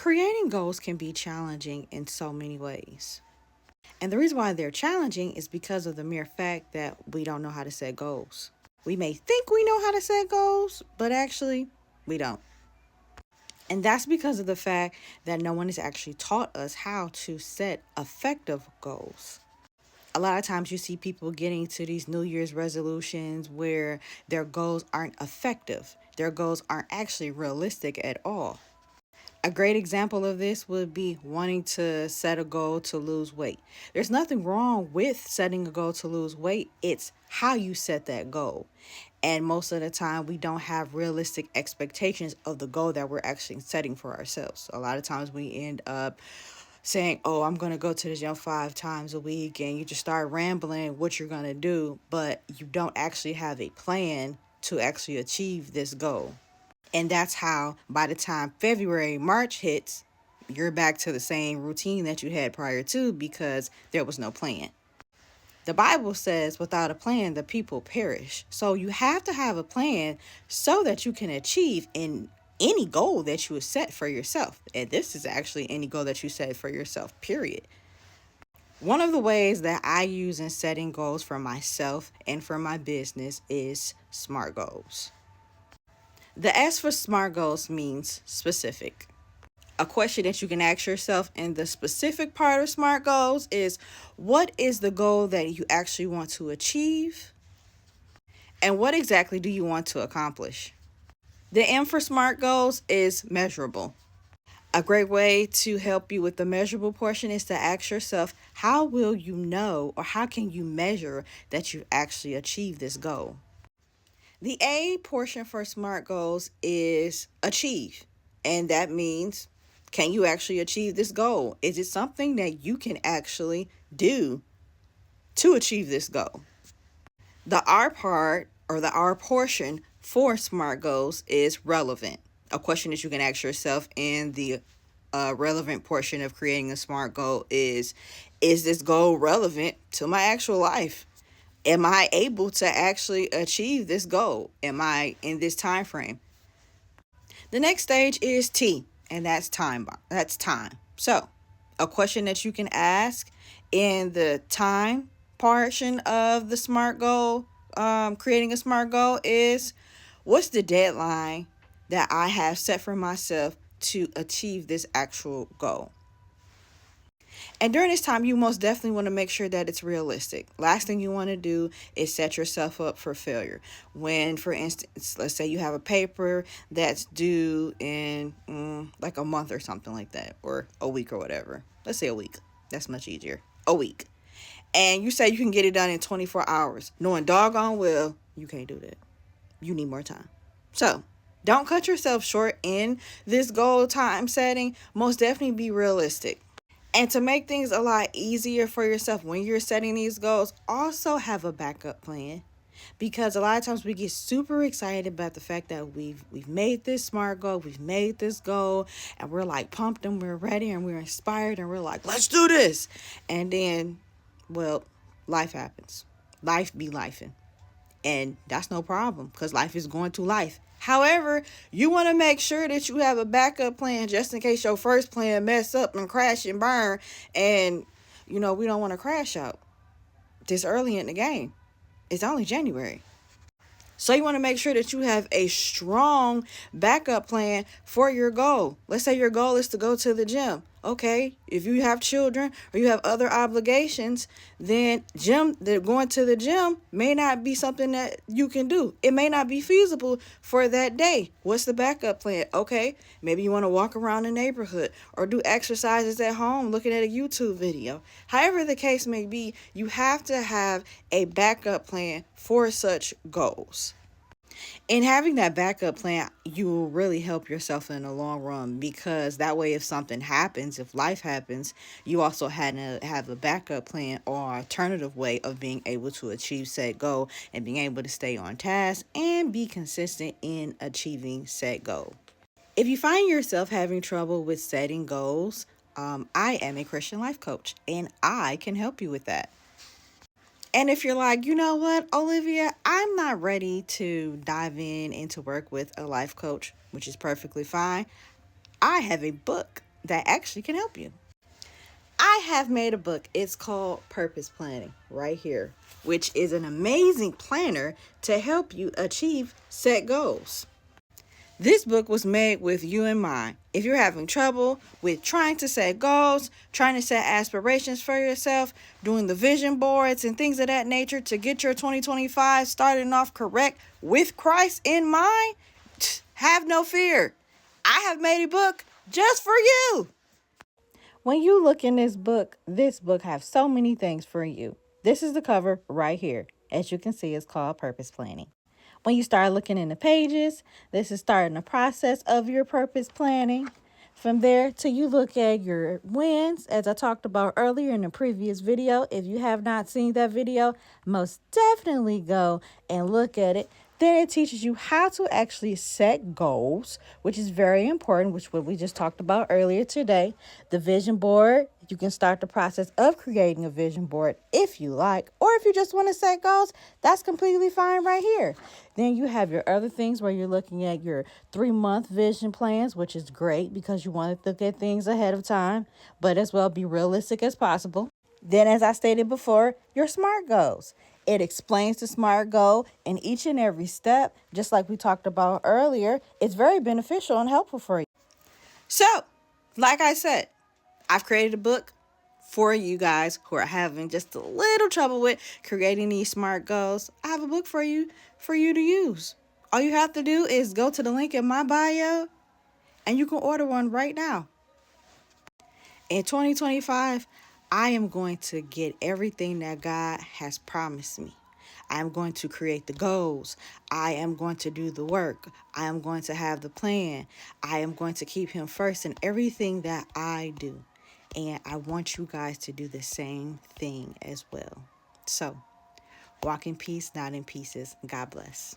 Creating goals can be challenging in so many ways. And the reason why they're challenging is because of the mere fact that we don't know how to set goals. We may think we know how to set goals, but actually, we don't. And that's because of the fact that no one has actually taught us how to set effective goals. A lot of times you see people getting to these New Year's resolutions where their goals aren't effective. Their goals aren't actually realistic at all. A great example of this would be wanting to set a goal to lose weight. There's nothing wrong with setting a goal to lose weight. It's how you set that goal. And most of the time, we don't have realistic expectations of the goal that we're actually setting for ourselves. A lot of times we end up saying, oh, I'm going to go to the gym 5 times a week, and you just start rambling what you're going to do, but you don't actually have a plan to actually achieve this goal. And that's how by the time February, March hits, you're back to the same routine that you had prior to because there was no plan. The Bible says without a plan, the people perish. So you have to have a plan so that you can achieve in any goal that you set for yourself. And this is actually any goal that you set for yourself, period. One of the ways that I use in setting goals for myself and for my business is SMART goals. The S for SMART goals means specific. A question that you can ask yourself in the specific part of SMART goals is, what is the goal that you actually want to achieve? And what exactly do you want to accomplish? The M for SMART goals is measurable. A great way to help you with the measurable portion is to ask yourself, how will you know or how can you measure that you actually achieve this goal? The A portion for SMART goals is achieve. And that means, can you actually achieve this goal? Is it something that you can actually do to achieve this goal? The R part or the R portion for SMART goals is relevant. A question that you can ask yourself in the relevant portion of creating a SMART goal is this goal relevant to my actual life? Am I able to actually achieve this goal? Am I in this time frame? The next stage is T, and that's time. That's time. So, a question that you can ask in the time portion of the SMART goal, creating a SMART goal, is what's the deadline that I have set for myself to achieve this actual goal? And during this time, you most definitely want to make sure that it's realistic. Last thing you want to do is set yourself up for failure. When, for instance, let's say you have a paper that's due in like a month or something like that, or a week or whatever. Let's say a week. That's much easier. A week. And you say you can get it done in 24 hours. Knowing doggone well, you can't do that. You need more time. So, don't cut yourself short in this goal time setting. Most definitely be realistic. And to make things a lot easier for yourself when you're setting these goals, also have a backup plan. Because a lot of times we get super excited about the fact that we've made this SMART goal, we've made this goal, and we're like pumped and we're ready and we're inspired and we're like, let's do this. And then, well, life happens. Life be lifing. And that's no problem because life is going to life. However, you want to make sure that you have a backup plan just in case your first plan mess up and crash and burn. And, we don't want to crash out this early in the game. It's only January. So you want to make sure that you have a strong backup plan for your goal. Let's say your goal is to go to the gym. Okay, if you have children or you have other obligations, then going to the gym may not be something that you can do. It may not be feasible for that day. What's the backup plan? Okay, maybe you want to walk around the neighborhood or do exercises at home looking at a YouTube video. However the case may be, you have to have a backup plan for such goals. In having that backup plan, you will really help yourself in the long run because that way if something happens, if life happens, you also have a backup plan or alternative way of being able to achieve said goal and being able to stay on task and be consistent in achieving said goal. If you find yourself having trouble with setting goals, I am a Christian life coach and I can help you with that. And if you're like, you know what, Olivia, I'm not ready to dive into work with a life coach, which is perfectly fine. I have a book that actually can help you. I have made a book. It's called Purpose Planning right here, which is an amazing planner to help you achieve set goals. This book was made with you in mind. If you're having trouble with trying to set goals, trying to set aspirations for yourself, doing the vision boards and things of that nature to get your 2025 starting off correct with Christ in mind, have no fear. I have made a book just for you. When you look in this book has so many things for you. This is the cover right here. As you can see, it's called Purpose Planning. When you start looking in the pages, this is starting the process of your purpose planning. From there till you look at your wins, as I talked about earlier in the previous video. If you have not seen that video, most definitely go and look at it. Then it teaches you how to actually set goals, which is very important, which what we just talked about earlier today. The vision board, you can start the process of creating a vision board if you like, or if you just want to set goals, that's completely fine right here. Then you have your other things where you're looking at your 3-month vision plans, which is great because you want to look at things ahead of time, but as well be realistic as possible. Then, as I stated before, your SMART goals. It explains the SMART goal in each and every step, just like we talked about earlier. It's very beneficial and helpful for you. So, like I said, I've created a book for you guys who are having just a little trouble with creating these SMART goals. I have a book for you to use. All you have to do is go to the link in my bio and you can order one right now. In 2025, I am going to get everything that God has promised me. I am going to create the goals. I am going to do the work. I am going to have the plan. I am going to keep Him first in everything that I do. And I want you guys to do the same thing as well. So, walk in peace, not in pieces. God bless.